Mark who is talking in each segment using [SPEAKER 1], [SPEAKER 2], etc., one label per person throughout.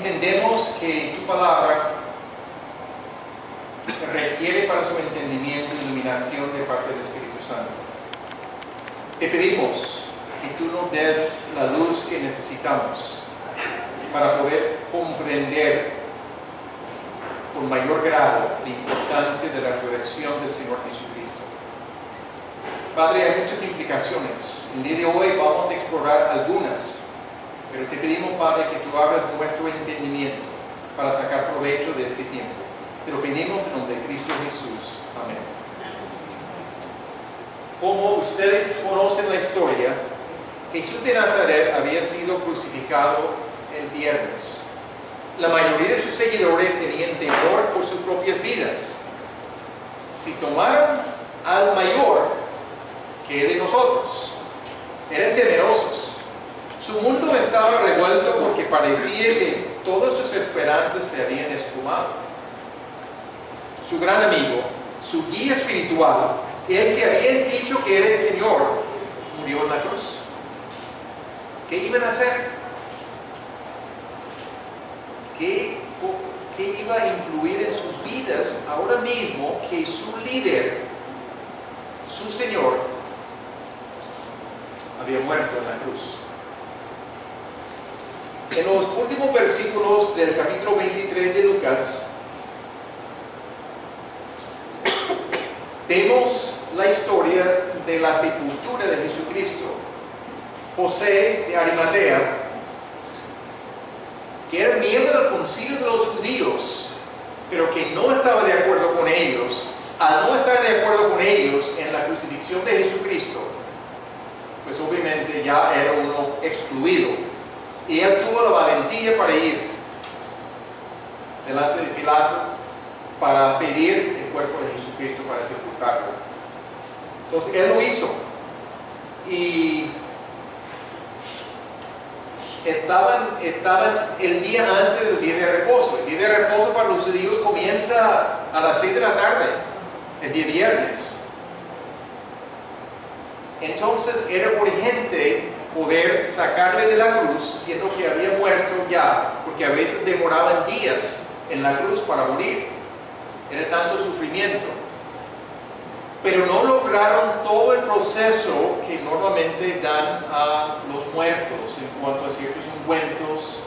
[SPEAKER 1] entendemos que tu palabra requiere para su entendimiento e iluminación de parte del Espíritu Santo. Te pedimos que tú nos des la luz que necesitamos para poder comprender con mayor grado la importancia de la resurrección del Señor Jesucristo. Padre, hay muchas implicaciones. El día de hoy vamos a explorar algunas, pero te pedimos, Padre, que tú abras nuestro entendimiento para sacar provecho de este tiempo. Te lo pedimos en nombre de Cristo Jesús. Amén. Como ustedes conocen la historia, Jesús de Nazaret había sido crucificado el viernes. La mayoría de sus seguidores tenían temor por sus propias vidas. Si tomaron al mayor, ¿qué de nosotros? Eran temerosos. Su mundo estaba revuelto porque parecía que todas sus esperanzas se habían esfumado. Su gran amigo, su guía espiritual, el que había dicho que era el Señor, murió en la cruz. ¿Qué iban a hacer? ¿Qué iba a influir en sus vidas ahora mismo que su líder, su Señor, había muerto en la cruz? En los últimos versículos del capítulo 23 de Lucas, vemos la historia de la sepultura de Jesucristo. José de Arimatea, que era miembro del concilio de los judíos, pero que no estaba de acuerdo con ellos, al no estar de acuerdo con ellos en la crucifixión de Jesucristo, pues obviamente ya era uno excluido. Y él tuvo la valentía para ir delante de Pilato para pedir el cuerpo de Jesucristo para sepultarlo. Entonces él lo hizo. Y estaban el día antes del día de reposo. El día de reposo para los judíos comienza a las 6 de la tarde, el día viernes. Entonces era urgente poder sacarle de la cruz, siendo que había muerto ya, porque a veces demoraban días en la cruz para morir. Era tanto sufrimiento. Pero no lograron todo el proceso que normalmente dan a los muertos en cuanto a ciertos ungüentos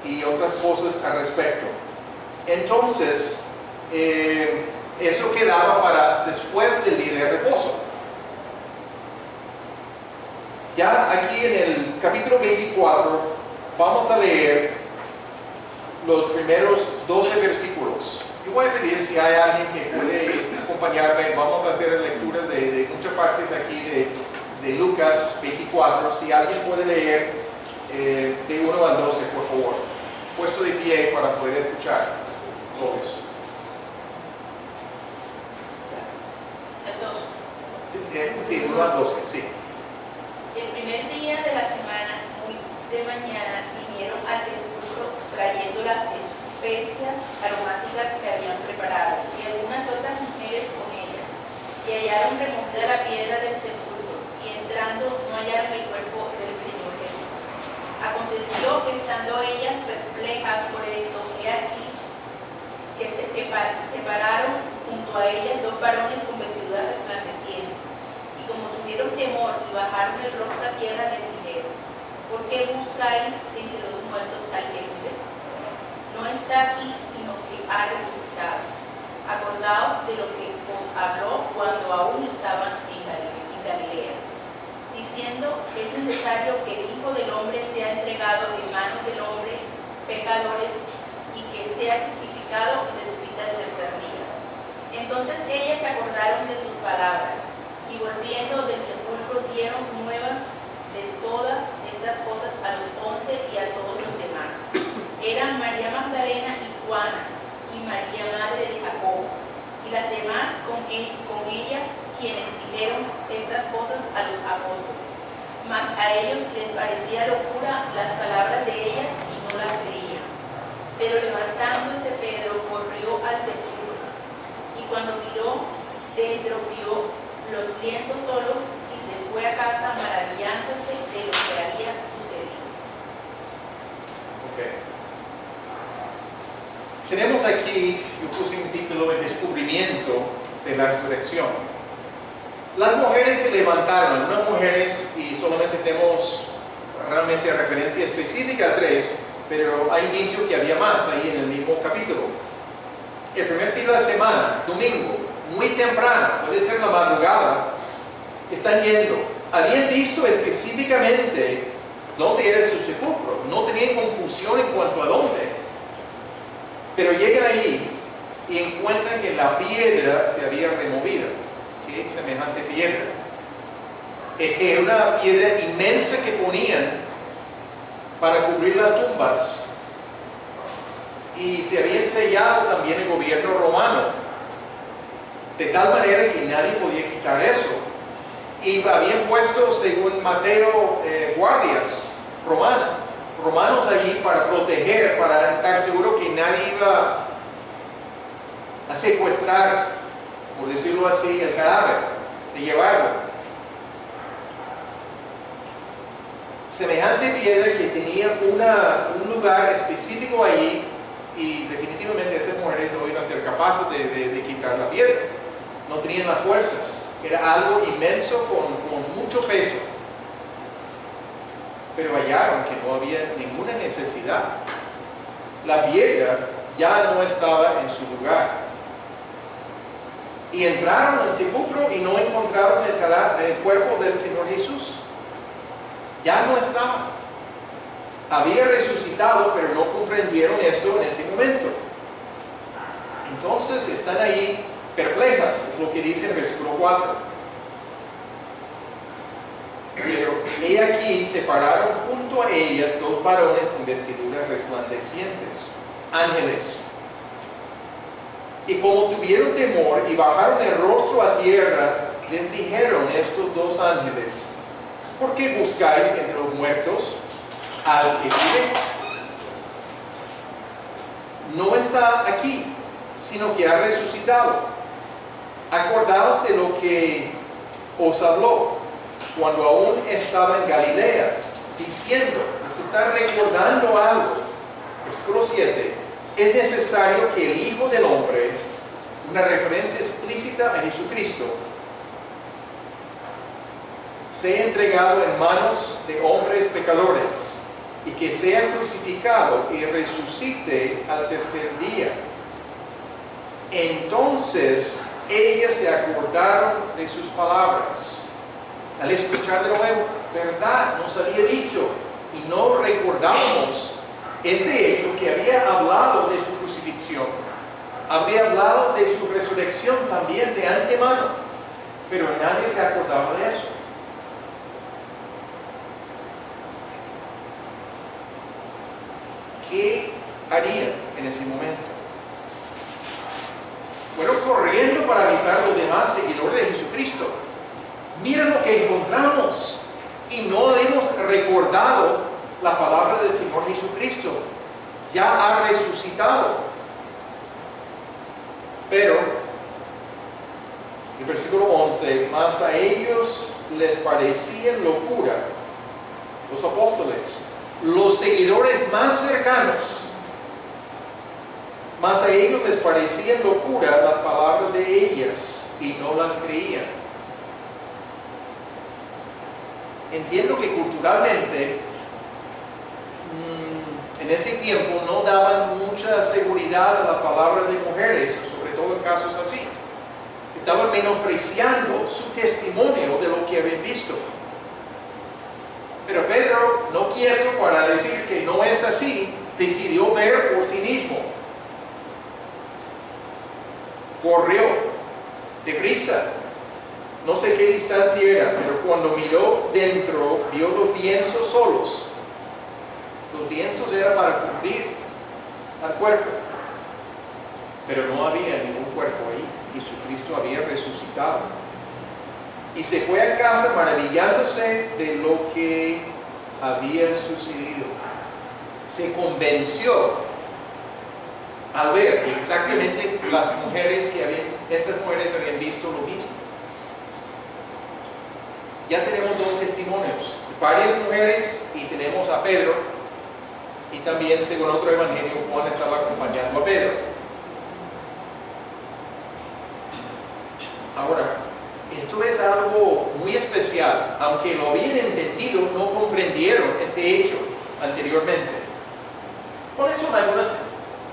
[SPEAKER 1] y otras cosas al respecto. Entonces, eso quedaba para después del día de reposo. Ya aquí en el capítulo 24 vamos a leer los primeros 12 versículos. Yo voy a pedir si hay alguien que puede acompañarme. Vamos a hacer lecturas de muchas partes aquí de Lucas 24. Si alguien puede leer de 1 al 12, por favor. Puesto de pie para poder escuchar todos.
[SPEAKER 2] El 12.
[SPEAKER 1] Sí, 1 al 12, sí.
[SPEAKER 2] El primer día de la semana, muy de mañana, vinieron al sepulcro trayendo las especias aromáticas que habían preparado, y algunas otras mujeres con ellas, y hallaron removida la piedra del sepulcro, y entrando no hallaron el cuerpo del Señor Jesús. Aconteció que estando ellas perplejas por esto, he aquí que se pararon junto a ellas 2 varones con vestiduras resplandecientes, y como tuvieron temor y bajaron el rostro a tierra, les dijeron: ¿por qué buscáis entre los muertos al que vive? No está aquí, sino que ha resucitado. Acordaos de lo que os habló cuando aún estaban en Galilea, diciendo: es necesario que el Hijo del Hombre sea entregado en manos del hombre, pecadores, y que sea crucificado y resucita el tercer día. Entonces ellas se acordaron de sus palabras, y volviendo del sepulcro dieron nuevas de todas estas cosas a los 11 y a todos los demás. Eran María Magdalena y Juana, y María madre de Jacobo, y las demás con ellas, quienes dijeron estas cosas a los apóstoles. Mas a ellos les parecía locura las palabras de ellas, y no las creían. Pero levantándose Pedro corrió al sepulcro, y cuando miró dentro, vio los lienzos solos, y se fue a casa maravillándose de lo que había sucedido.
[SPEAKER 1] Okay. Tenemos aquí, yo puse un título, el descubrimiento de la resurrección. Las mujeres se levantaron, algunas mujeres, y solamente tenemos realmente referencia específica a 3, pero hay indicio que había más ahí en el mismo capítulo. El primer día de la semana, domingo, muy temprano, puede ser la madrugada, están yendo. Habían visto específicamente dónde era su sepulcro, no tenían confusión en cuanto a dónde. Pero llegan ahí y encuentran que la piedra se había removido. ¿Qué semejante piedra? Que era una piedra inmensa que ponían para cubrir las tumbas. Y se había sellado también el gobierno romano, de tal manera que nadie podía quitar eso. Y habían puesto, según Mateo, guardias romanos allí para proteger, para estar seguro que nadie iba a secuestrar, por decirlo así, el cadáver, de llevarlo. Semejante piedra que tenía un lugar específico allí, y definitivamente estas mujeres no iban a ser capaces de quitar la piedra. No tenían las fuerzas. Era algo inmenso con mucho peso. Pero hallaron que no había ninguna necesidad. La piedra ya no estaba en su lugar. Y entraron al sepulcro y no encontraron el cuerpo del Señor Jesús. Ya no estaba. Había resucitado, pero no comprendieron esto en ese momento. Entonces están ahí perplejas, es lo que dice el versículo 4. Pero he aquí se pararon junto a ellas 2 varones con vestiduras resplandecientes, ángeles. Y como tuvieron temor y bajaron el rostro a tierra, les dijeron estos 2 ángeles: ¿por qué buscáis entre los muertos al que vive? No está aquí, sino que ha resucitado. Acordaos de lo que os habló cuando aún estaba en Galilea, diciendo, se está recordando algo. Versículo 7, es necesario que el Hijo del Hombre, una referencia explícita a Jesucristo, sea entregado en manos de hombres pecadores, y que sea crucificado y resucite al tercer día. Entonces ellas se acordaron de sus palabras. Al escuchar de nuevo, verdad, nos había dicho, y no recordábamos este hecho, que había hablado de su crucifixión, había hablado de su resurrección también de antemano, pero nadie se acordaba de eso. ¿Qué harían en ese momento? Fueron corriendo para avisar a los demás seguidores de Jesucristo. Miren lo que encontramos. Y no hemos recordado la palabra del Señor Jesucristo. Ya ha resucitado. Pero, el versículo 11, mas a ellos les parecía locura, los apóstoles, los seguidores más cercanos, mas a ellos les parecían locura las palabras de ellas y no las creían. Entiendo que culturalmente en ese tiempo no daban mucha seguridad a las palabras de mujeres, sobre todo en casos así. Estaban menospreciando su testimonio de lo que habían visto. Pero Pedro, no quieto para decir que no es así, decidió ver por sí mismo. Corrió deprisa, no sé qué distancia era, pero cuando miró dentro, vio los lienzos solos. Los lienzos eran para cubrir al cuerpo, pero no había ningún cuerpo ahí. Jesucristo había resucitado. Y se fue a casa maravillándose de lo que había sucedido. Se convenció al ver exactamente las mujeres estas mujeres habían visto lo mismo. Ya tenemos 2 testimonios, varias mujeres, y tenemos a Pedro, Y también, según otro evangelio, Juan estaba acompañando a Pedro. Ahora, esto es algo muy especial. Aunque lo habían entendido, no comprendieron este hecho anteriormente. ¿Cuáles son algunas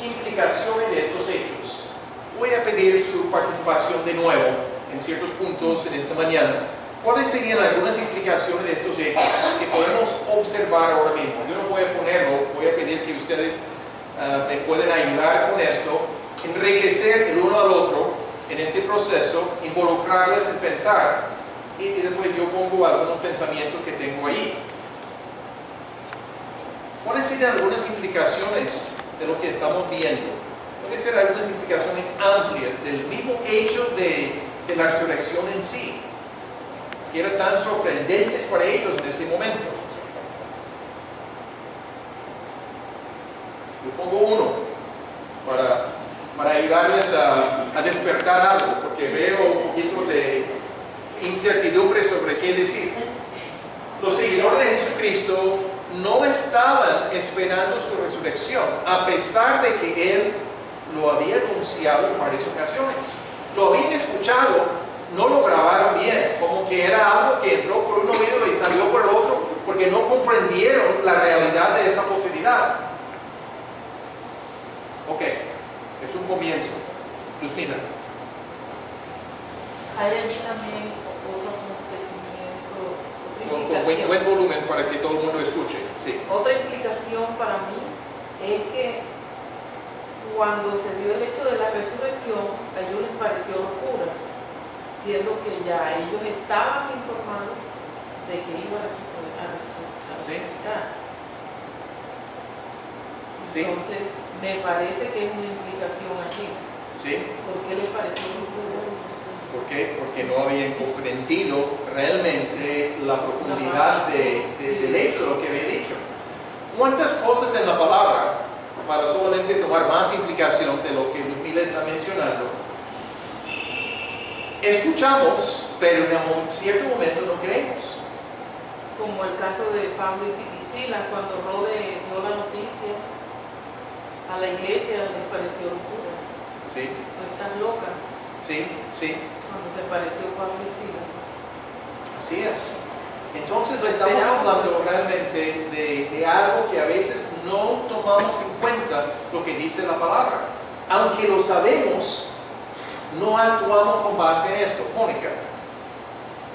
[SPEAKER 1] implicaciones de estos hechos? Voy a pedir su participación de nuevo en ciertos puntos en esta mañana. ¿Cuáles serían algunas implicaciones de estos hechos que podemos observar ahora mismo? Yo no voy a ponerlo, voy a pedir que ustedes me puedan ayudar con esto, enriquecer el uno al otro en este proceso, involucrarles en pensar, y después yo pongo algunos pensamientos que tengo ahí. ¿Cuáles serían algunas implicaciones de lo que estamos viendo? Pueden ser algunas implicaciones amplias del mismo hecho de la resurrección en sí, que eran tan sorprendentes para ellos en ese momento. Yo pongo uno para ayudarles a despertar algo, porque veo un poquito de incertidumbre sobre qué decir. Los seguidores de Jesucristo no estaban esperando su resurrección, a pesar de que Él lo había anunciado en varias ocasiones. Lo habían escuchado, no lo grabaron bien, como que era algo que entró por un oído y salió por el otro, porque no comprendieron la realidad de esa posibilidad. Ok, es un comienzo. Luzmila.
[SPEAKER 3] Hay allí también otro acontecimiento, otra
[SPEAKER 1] Con
[SPEAKER 3] implicación.
[SPEAKER 1] buen volumen para que todo el mundo escuche. Sí.
[SPEAKER 3] Otra implicación para mí es que cuando se dio el hecho de la resurrección, a ellos les pareció locura, siendo que ya ellos estaban informados de que iba a resucitar.
[SPEAKER 1] Sí.
[SPEAKER 3] Entonces, me parece que es una implicación aquí.
[SPEAKER 1] ¿Sí?
[SPEAKER 3] ¿Por qué les pareció locura?
[SPEAKER 1] ¿Por qué? Porque no habían comprendido realmente la profundidad del hecho de lo que había dicho. ¿Cuántas cosas en la palabra, para solamente tomar más implicación de lo que Luzmila está mencionando, escuchamos, pero en cierto momento no creemos?
[SPEAKER 3] Como el caso de Pablo y Priscila, cuando Rode dio la noticia a la iglesia, les pareció locura.
[SPEAKER 1] Sí,
[SPEAKER 3] Tú estás loca.
[SPEAKER 1] sí, sí.
[SPEAKER 3] Cuando se pareció Pablo y Silas.
[SPEAKER 1] Así es. Entonces estamos hablando realmente de algo que a veces no tomamos en cuenta lo que dice la palabra. Aunque lo sabemos, no actuamos con base en esto. Mónica.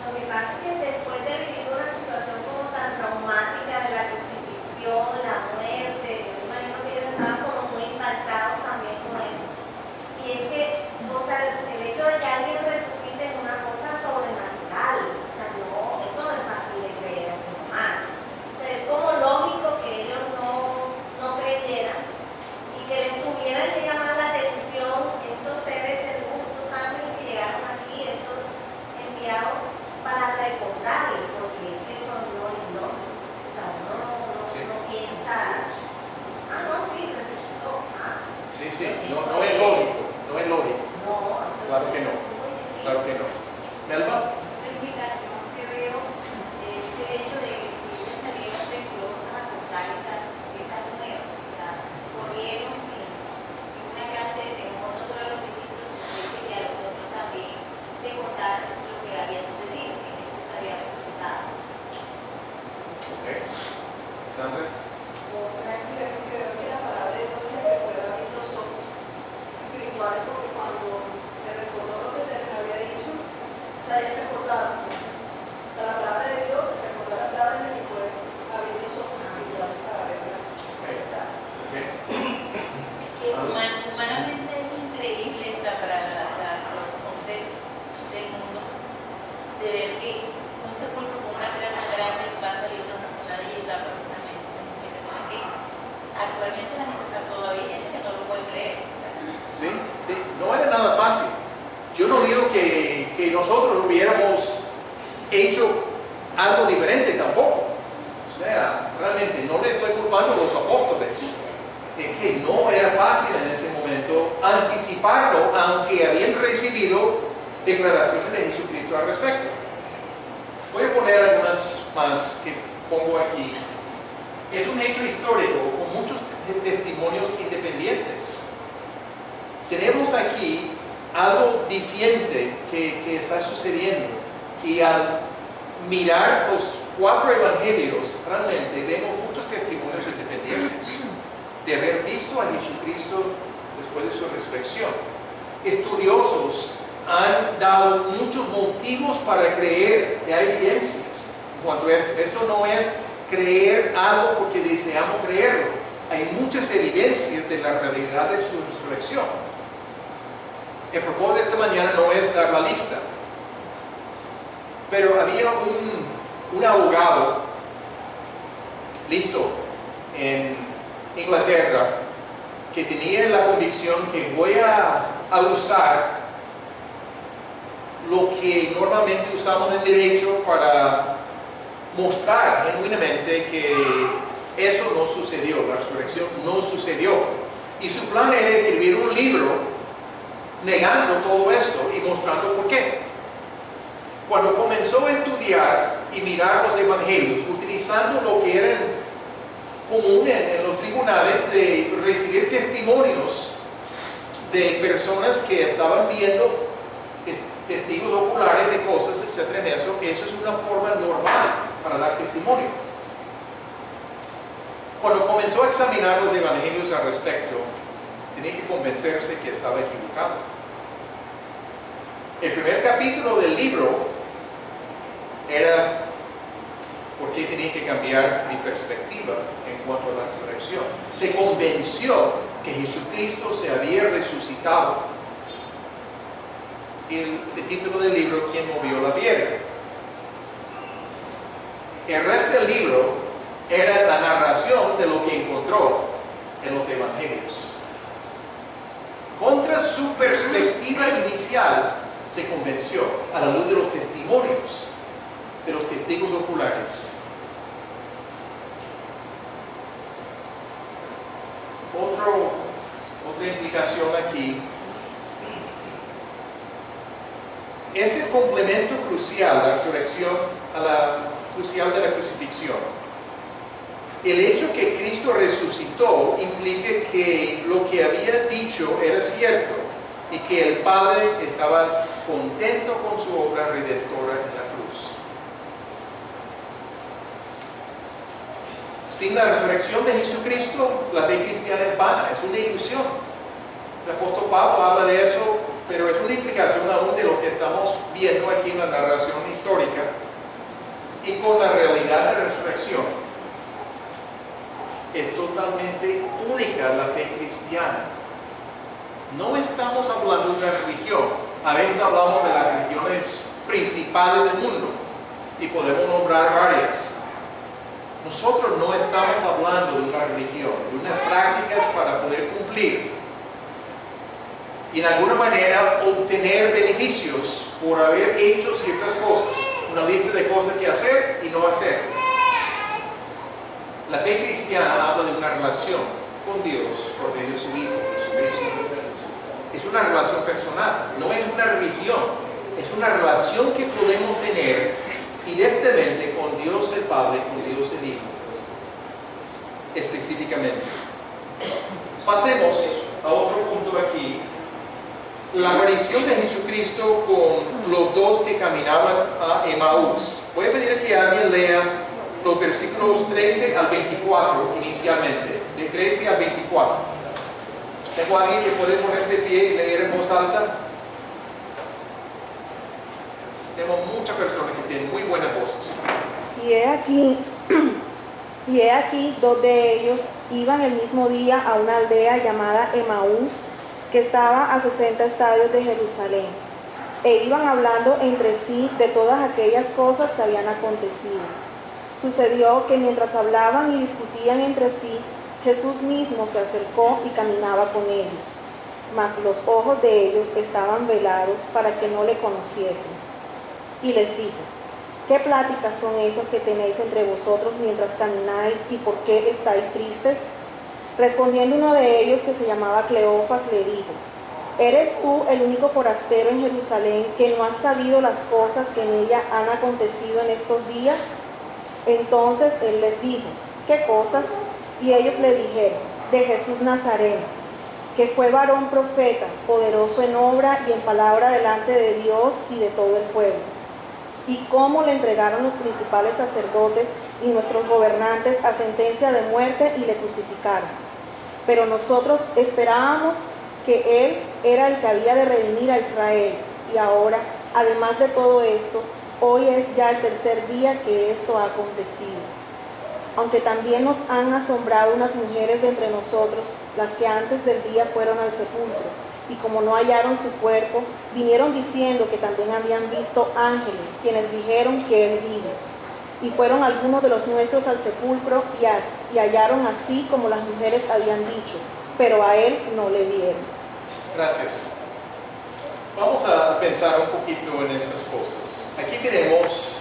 [SPEAKER 4] Lo que pasa es que después de vivir una situación como tan traumática de la crucifixión, la muerte, yo me imagino que ellos estaban como muy impactados también con eso. Y es que, o sea, el hecho de que alguien resucite es una cosa sobrenatural. O sea, no, eso no es fácil de creer al ser humano. O sea, es como lógico que ellos no creyeran y que les tuvieran que llamar la atención estos seres del mundo, estos ángeles que llegaron aquí, estos enviados para recordarles, porque eso no es lógico. O sea, uno no piensa, no, sí, resucitó.
[SPEAKER 1] Sí, sí, no es lógico, no es lógico.
[SPEAKER 4] No,
[SPEAKER 1] Claro que no, claro que no. ¿Melba?
[SPEAKER 5] La implicación que veo es el hecho de que ellos salieron presurosas a contar esas nuevas, o sea, corrieron sin ninguna clase de temor, no solo a los discípulos, sino que a los otros también, de contar lo que había sucedido, que Jesús había resucitado.
[SPEAKER 1] Ok. Sandra.
[SPEAKER 6] Otra explicación que veo que la palabra de Dios le puede abrir los ojos espirituales, porque cuando le recordó lo que se les había dicho, o sea, ya se acordaron. Entonces, o sea, la palabra de Dios, se recordó la palabra de Dios y puede abrir los ojos espirituales para ver la verdad.
[SPEAKER 1] Okay.
[SPEAKER 2] Es que humanamente es increíble esa para los contextos del mundo, de ver que no se culpa con una prueba tan grande va a salir una persona de ellos perfectamente esa implicación que actualmente la gente sabe, todavía hay gente que no lo puede creer.
[SPEAKER 1] Sí, sí, no era nada fácil. Yo no digo que nosotros hubiéramos hecho algo diferente tampoco. O sea, realmente no le estoy culpando a los apóstoles. Es que no era fácil en ese momento anticiparlo, aunque habían recibido declaraciones de Jesucristo al respecto. Voy a poner algunas más que pongo aquí. Es un hecho histórico con muchos testimonios independientes. Tenemos aquí algo diciente que está sucediendo, y al mirar los 4 evangelios realmente vemos muchos testimonios independientes de haber visto a Jesucristo después de su resurrección. Estudiosos han dado muchos motivos para creer que hay evidencias en cuanto a esto. Esto no es creer algo porque deseamos creerlo. Hay muchas evidencias de la realidad de su resurrección. El propósito de esta mañana no es dar la lista, pero había un abogado listo en Inglaterra que tenía la convicción que voy a usar lo que normalmente usamos en derecho para mostrar genuinamente que eso no sucedió, la resurrección no sucedió. Y su plan era escribir un libro negando todo esto y mostrando por qué. Cuando comenzó a estudiar y mirar los evangelios, utilizando lo que era común en los tribunales de recibir testimonios de personas que estaban viendo testigos oculares de cosas, etc. Eso es una forma normal para dar testimonio. Cuando comenzó a examinar los evangelios al respecto, tenía que convencerse que estaba equivocado. El primer capítulo del libro era por qué tenía que cambiar mi perspectiva en cuanto a la resurrección. Se convenció que Jesucristo se había resucitado. Y el título del libro, ¿Quién movió la piedra? El resto del libro era la narración de lo que encontró en los evangelios. Contra su perspectiva inicial, se convenció a la luz de los testimonios de los testigos oculares. Otra implicación aquí es el complemento crucial a la resurrección, crucial de la crucifixión. El hecho que Cristo resucitó implica que lo que había dicho era cierto y que el Padre estaba contento con su obra redentora en la cruz. Sin la resurrección de Jesucristo, la fe cristiana es vana, es una ilusión. El apóstol Pablo habla de eso, pero es una implicación aún de lo que estamos viendo aquí en la narración histórica y con la realidad de la resurrección. Es totalmente única la fe cristiana. No estamos hablando de una religión. A veces hablamos de las religiones principales del mundo y podemos nombrar varias. Nosotros no estamos hablando de una religión, de unas prácticas para poder cumplir y en alguna manera obtener beneficios por haber hecho ciertas cosas, una lista de cosas que hacer y no hacer. La fe cristiana habla de una relación con Dios por medio de su Hijo, Jesucristo. Es una relación personal, no es una religión, es una relación que podemos tener directamente con Dios el Padre, con Dios el Hijo, específicamente. Pasemos a otro punto aquí. La aparición de Jesucristo con los dos que caminaban a Emaús. Voy a pedir que alguien lea los versículos 13 al 24 inicialmente, de 13 al 24. ¿Tengo a alguien que puede ponerse de pie y leer en voz alta? Tenemos muchas personas que tienen muy buenas voces.
[SPEAKER 7] Y he aquí, dos de ellos iban el mismo día a una aldea llamada Emaús, que estaba a 60 estadios de Jerusalén, e iban hablando entre sí de todas aquellas cosas que habían acontecido. Sucedió que mientras hablaban y discutían entre sí, Jesús mismo se acercó y caminaba con ellos, mas los ojos de ellos estaban velados para que no le conociesen. Y les dijo: ¿qué pláticas son esas que tenéis entre vosotros mientras camináis, y por qué estáis tristes? Respondiendo uno de ellos, que se llamaba Cleofas, le dijo: ¿eres tú el único forastero en Jerusalén que no has sabido las cosas que en ella han acontecido en estos días? Entonces él les dijo: ¿qué cosas? Y ellos le dijeron, de Jesús Nazareno, que fue varón profeta, poderoso en obra y en palabra delante de Dios y de todo el pueblo. Y cómo le entregaron los principales sacerdotes y nuestros gobernantes a sentencia de muerte y le crucificaron. Pero nosotros esperábamos que Él era el que había de redimir a Israel. Y ahora, además de todo esto, hoy es ya el tercer día que esto ha acontecido. Aunque también nos han asombrado unas mujeres de entre nosotros, las que antes del día fueron al sepulcro, y como no hallaron su cuerpo, vinieron diciendo que también habían visto ángeles, quienes dijeron que Él vive. Y fueron algunos de los nuestros al sepulcro y hallaron así como las mujeres habían dicho, pero a Él no le vieron.
[SPEAKER 1] Gracias. Vamos a pensar un poquito en estas cosas. Aquí tenemos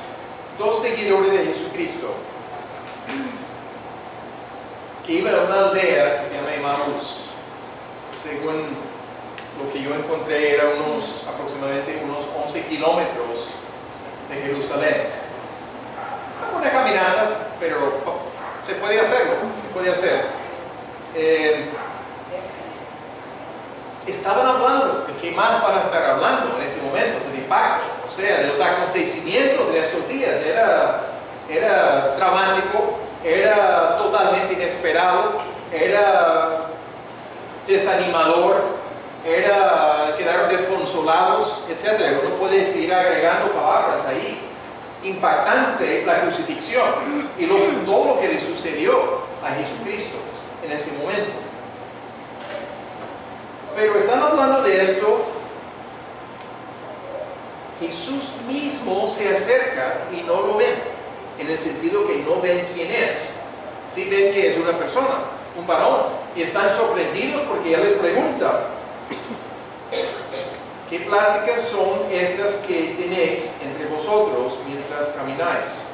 [SPEAKER 1] dos seguidores de Jesucristo que iban a una aldea que se llama Emaús. Según lo que yo encontré, era aproximadamente unos 11 kilómetros de Jerusalén. Una caminata, pero se puede hacerlo, se puede hacer. Estaban hablando de qué más van a estar hablando en ese momento, del impacto, o sea, de los acontecimientos de estos días. Era dramático, era totalmente inesperado, era desanimador, quedaron desconsolados, etc. Uno puede seguir agregando palabras ahí. Impactante la crucifixión y todo lo que le sucedió a Jesucristo en ese momento. Pero están hablando de esto. Jesús mismo se acerca y no lo ven, en el sentido que no ven quién es. Sí ven que es una persona, un varón, y están sorprendidos porque Él les pregunta: ¿qué pláticas son estas que tenéis entre vosotros mientras camináis?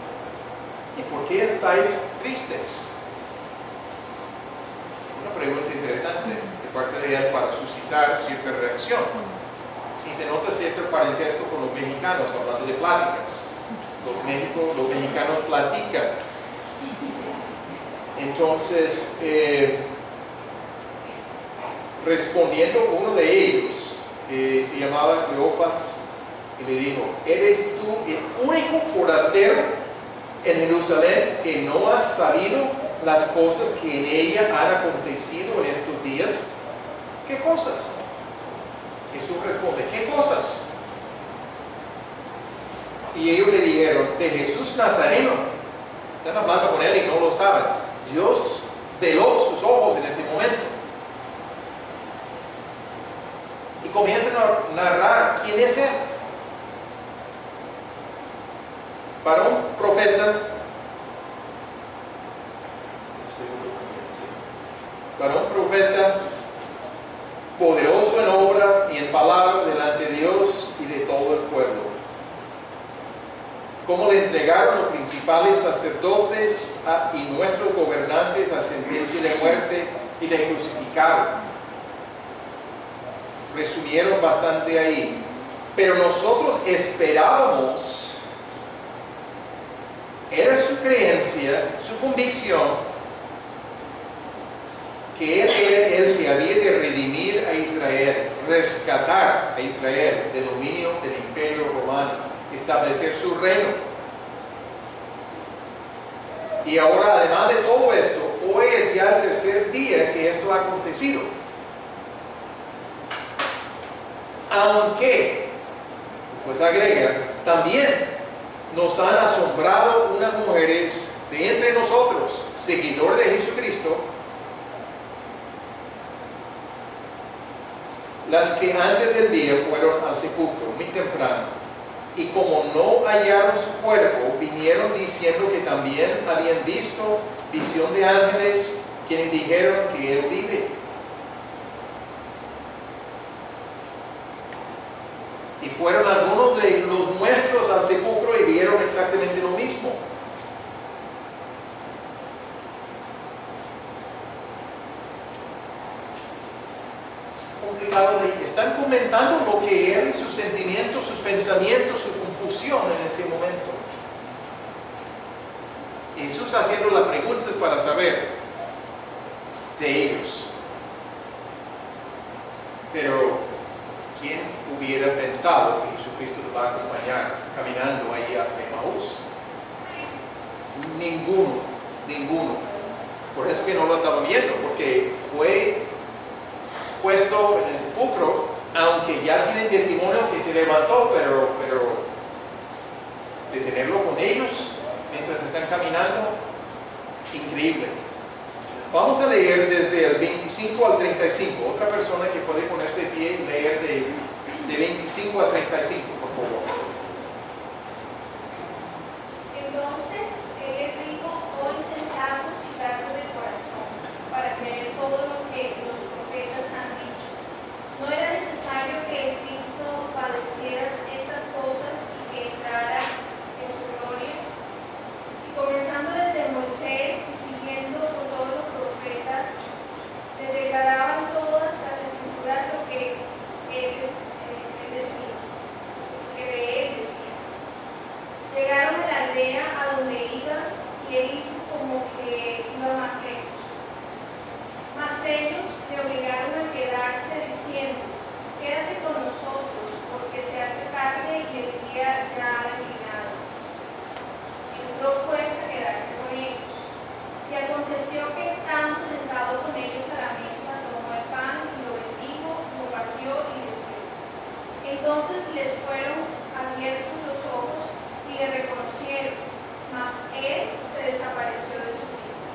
[SPEAKER 1] ¿Y por qué estáis tristes? Una pregunta interesante de parte de Él para suscitar cierta reacción. Y se nota cierto parentesco con los mexicanos, hablando de pláticas. Los mexicanos platican. Entonces, respondiendo uno de ellos, se llamaba Cleofas, y le dijo: ¿eres tú el único forastero en Jerusalén que no has sabido las cosas que en ella han acontecido en estos días? ¿Qué cosas? Jesús responde: ¿qué cosas? Y ellos le dijeron: de Jesús Nazareno. Están hablando con Él y no lo saben. Dios veló sus ojos en ese momento. Y comienzan a narrar quién es Él. Varón profeta, poderoso en obra y en palabra delante de Dios y de todo el pueblo. Cómo le entregaron los principales sacerdotes y nuestros gobernantes a sentencia de muerte y le crucificaron. Resumieron bastante ahí. Pero nosotros esperábamos, era su creencia, su convicción, que Él era el que había de redimir a Israel, rescatar a Israel del dominio del Imperio Romano, establecer su reino. Y ahora, además de todo esto, hoy es ya el tercer día que esto ha acontecido. Aunque, pues agrega, también nos han asombrado unas mujeres de entre nosotros, seguidores de Jesucristo, las que antes del día fueron al sepulcro muy temprano, y como no hallaron su cuerpo, vinieron diciendo que también habían visto visión de ángeles, quienes dijeron que Él vive. Y fueron algunos de los nuestros al sepulcro y vieron exactamente lo mismo. Están comentando lo que eran sus sentimientos, sus pensamientos, su confusión en ese momento. Y Jesús haciendo las preguntas para saber de ellos. Pero, ¿quién hubiera pensado que Jesucristo los va a acompañar caminando ahí hasta Emaús? Ninguno. Por eso que no lo estaba viendo, porque fue puesto en el sepulcro, aunque ya tienen testimonio que se levantó, pero de tenerlo con ellos mientras están caminando, increíble. Vamos a leer desde el 25 al 35. Otra persona que puede ponerse de pie y leer de 25 al 35, por favor.
[SPEAKER 4] Entonces él les dijo: oh insensatos y tardos de corazón, para creer todo lo que los profetas han dicho. ¿No era necesario que el Cristo padeciera estas cosas y que entrara en su gloria? Y comenzando desde Moisés y siguiendo con todos los profetas, les declaraban todas las escrituras lo que él decía, que de él decía. Llegaron a la aldea a donde iba y él hizo como que iba más lejos. Mas ellos le obligaron a quedarse diciendo: quédate con nosotros, porque se hace tarde y el día ya ha declinado. Entró pues a quedarse con ellos. Y aconteció que estando sentado con ellos a la mesa, tomó el pan y lo bendijo, lo partió y les dio. Entonces les fueron abiertos los ojos y le reconocieron, mas él se desapareció de su vista.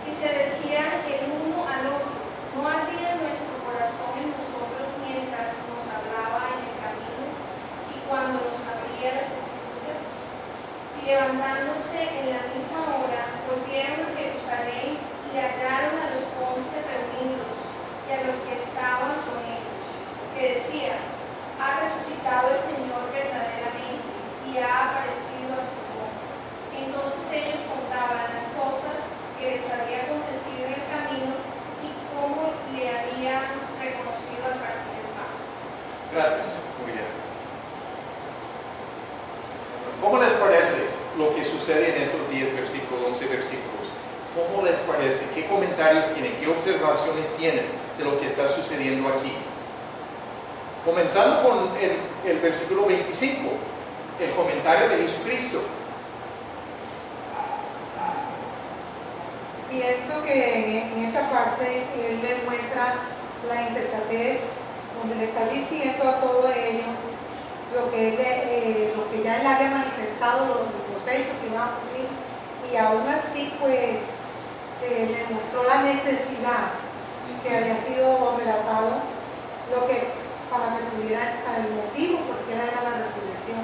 [SPEAKER 4] Y se decían el uno al otro: ¿no ardía nuestro corazón en nosotros mientras nos hablaba en el camino y cuando nos abría las escrituras? Y levantándose en la misma hora, volvieron a Jerusalén y hallaron a los 11 reunidos y a los que estaban con ellos, que decían: ha resucitado el Señor verdaderamente y ha aparecido a Simón. Entonces ellos contaban las cosas que les había acontecido en el camino y cómo le habían reconocido al partir el pan.
[SPEAKER 1] Gracias, muy bien. ¿Cómo les parece lo que sucede en estos 10 versículos, 11 versículos? ¿Cómo les parece? ¿Qué comentarios tienen? ¿Qué observaciones tienen de lo que está sucediendo aquí? Comenzando con el versículo 25, el comentario de Jesucristo.
[SPEAKER 8] Pienso que en esta parte él le muestra la insensatez, donde le está diciendo a todo ello lo que ya él había manifestado, los hechos que iban a ocurrir, y aún así pues le mostró la necesidad que había sido relatado, lo que para que pudiera estar el motivo porque era la resurrección,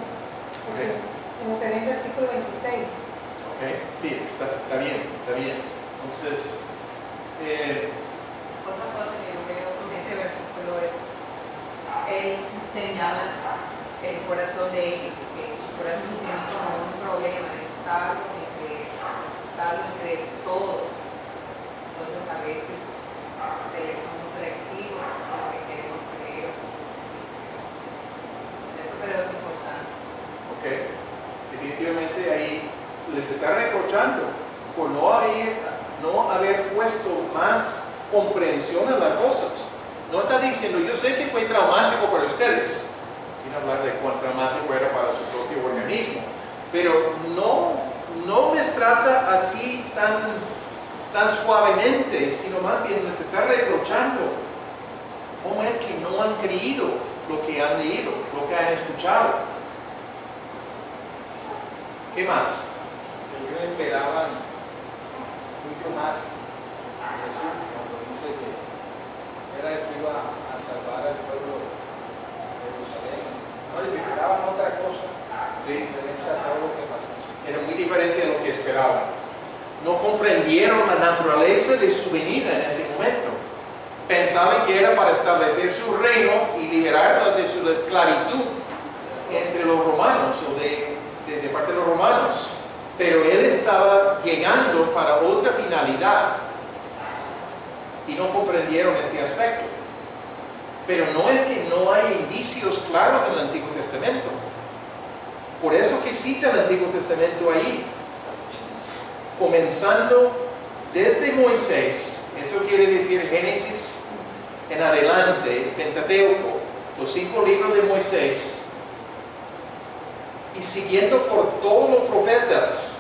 [SPEAKER 8] porque como se ve en el versículo 26.
[SPEAKER 1] Ok, sí, está bien. Entonces,
[SPEAKER 9] otra cosa que yo veo con ese versículo es, él señala el corazón de ellos, que su corazón tiene como un problema, está entre todos. Entonces a veces se les somos selectivos en lo que queremos creer. Eso creo que es importante.
[SPEAKER 1] ok, definitivamente ahí les está reprochando por no haber puesto más comprensión a las cosas. No está diciendo: yo sé que fue traumático para ustedes, sin hablar de cuán traumático era para su propio organismo, pero no les trata así tan suavemente, sino más bien les está reprochando cómo es que no han creído lo que han leído, lo que han escuchado. ¿Qué más?
[SPEAKER 10] Ellos esperaban mucho más a Jesús cuando dice que era el que iba a salvar al pueblo de Jerusalén. No, ellos esperaban otra cosa, diferente a todo lo que pasó.
[SPEAKER 1] Era muy diferente de lo que esperaban. No comprendieron la naturaleza de su venida en ese momento. Pensaban que era para establecer su reino y liberarlos de su esclavitud entre los romanos o de parte de los romanos. Pero él estaba llegando para otra finalidad y no comprendieron este aspecto. Pero no es que no hay indicios claros en el Antiguo Testamento. Por eso que cita el Antiguo Testamento ahí. comenzando desde Moisés, eso quiere decir Génesis en adelante, Pentateuco, los 5 libros de Moisés, y siguiendo por todos los profetas,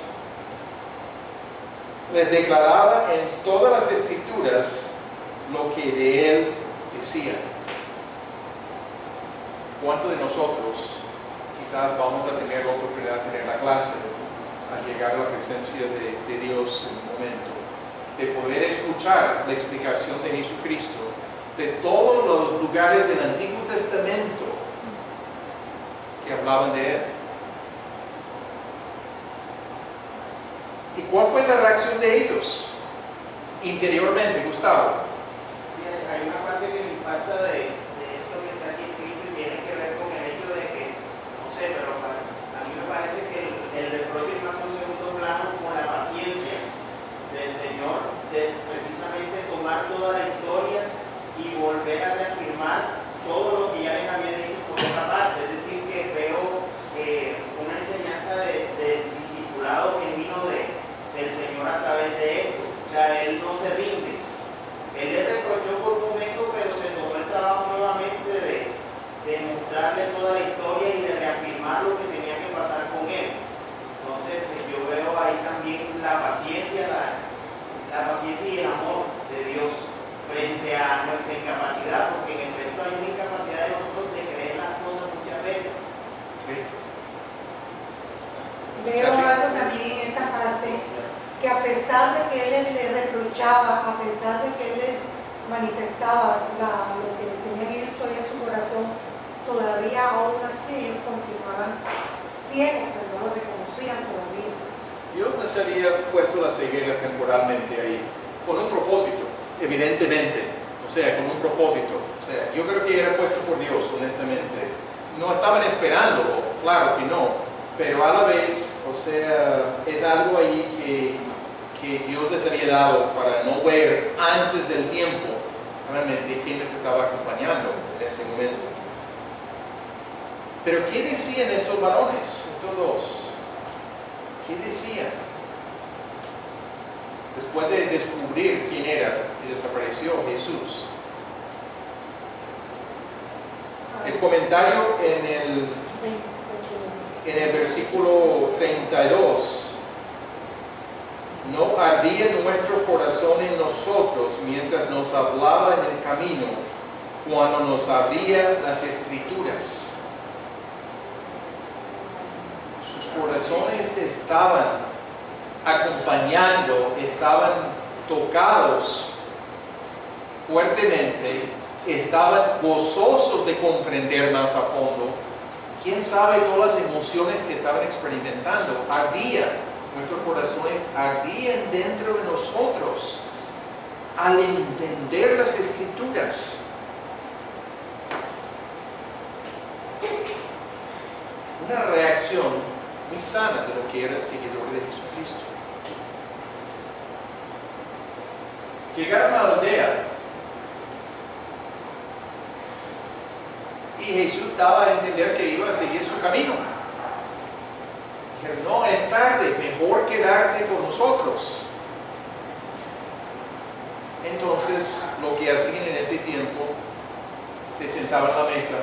[SPEAKER 1] les declaraba en todas las escrituras lo que de él decían. ¿Cuántos de nosotros quizás vamos a tener la oportunidad de tener la clase al llegar a la presencia de Dios en un momento, de poder escuchar la explicación de Jesucristo de todos los lugares del Antiguo Testamento que hablaban de él? ¿Y cuál fue la reacción de ellos interiormente, Gustavo?
[SPEAKER 11] Sí, hay una parte que me impacta de esto que está aquí escrito y tiene que ver con el hecho de que, no sé, pero a mí me parece que el reproche pasa a un segundo plano con la paciencia del Señor de precisamente tomar toda la historia y volver a reafirmar todo lo que ya les había dicho por otra parte. Es decir, que veo una enseñanza de discipulado genuino del Señor a través de esto. O sea, Él no se rinde. Él le reprochó por un momento, pero se tomó el trabajo nuevamente de mostrarle toda la historia y de reafirmar lo que tenía que pasar con Él. Entonces, yo veo ahí también la paciencia y el amor de Dios frente a nuestra incapacidad, porque en efecto hay una incapacidad de nosotros de creer las cosas muchas veces.
[SPEAKER 1] Sí.
[SPEAKER 8] Veo algo también en esta parte, que a pesar de que él le reprochaba, a pesar de que él le manifestaba lo que tenía visto en su corazón, todavía aún así ellos continuaban ciegos, pero no lo reconocían todavía.
[SPEAKER 1] Dios les había puesto la ceguera temporalmente ahí, con un propósito, evidentemente, o sea, con un propósito. O sea, yo creo que era puesto por Dios, honestamente. No estaban esperándolo, claro que no, pero a la vez, o sea, es algo ahí que Dios les había dado para no ver antes del tiempo realmente quién les estaba acompañando en ese momento. Pero ¿qué decían estos varones, estos dos? ¿Qué decían? Después de descubrir quién era y desapareció Jesús. El comentario en el versículo 32. No ardía nuestro corazón en nosotros mientras nos hablaba en el camino, cuando nos abría las escrituras. Sus corazones estaban acompañando, estaban tocados fuertemente, estaban gozosos de comprender más a fondo. ¿Quién sabe todas las emociones que estaban experimentando? Nuestros corazones ardían dentro de nosotros al entender las escrituras. Una reacción muy sana de lo que era el seguidor de Jesucristo. Llegaron a la aldea y Jesús daba a entender que iba a seguir su camino. Dijeron, no, es tarde, mejor quedarte con nosotros. Entonces, lo que hacían en ese tiempo, se sentaban a la mesa